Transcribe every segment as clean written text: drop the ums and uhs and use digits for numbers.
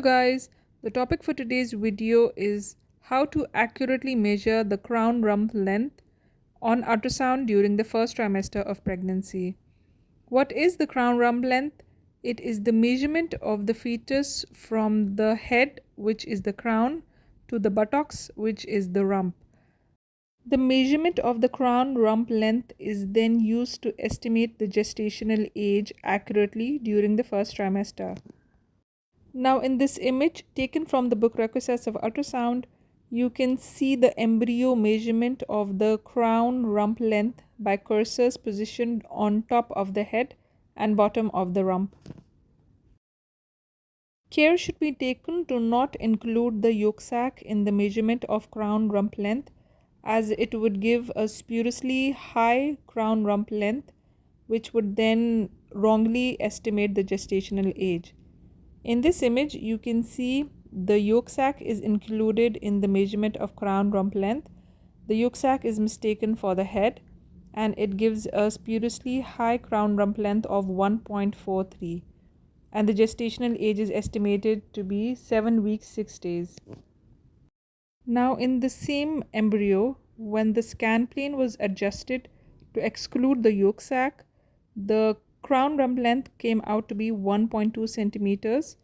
Hello guys, the topic for today's video is how to accurately measure the crown-rump length on ultrasound during the first trimester of pregnancy. What is the crown-rump length? It is the measurement of the fetus from the head, which is the crown, to the buttocks, which is the rump. The measurement of the crown-rump length is then used to estimate the gestational age accurately during the first trimester. Now in this image taken from the book Requisites of Ultrasound, you can see the embryo measurement of the crown rump length by cursors positioned on top of the head and bottom of the rump. Care should be taken to not include the yolk sac in the measurement of crown rump length, as it would give a spuriously high crown rump length, which would then wrongly estimate the gestational age. In this image, you can see the yolk sac is included in the measurement of crown rump length. The yolk sac is mistaken for the head, and it gives a spuriously high crown rump length of 1.43, and the gestational age is estimated to be 7 weeks 6 days. Now in the same embryo, when the scan plane was adjusted to exclude the yolk sac, the crown rump length came out to be 1.2 centimeters,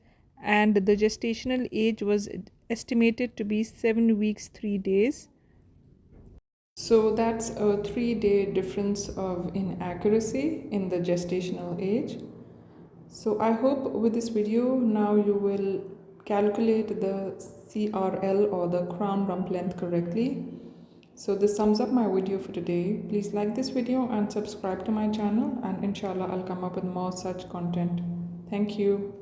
and the gestational age was estimated to be 7 weeks 3 days. So that's a 3-day difference of inaccuracy in the gestational age. So I hope with this video now you will calculate the CRL or the crown rump length correctly. So this sums up my video for today. Please like this video and subscribe to my channel, and inshallah I'll come up with more such content. Thank you.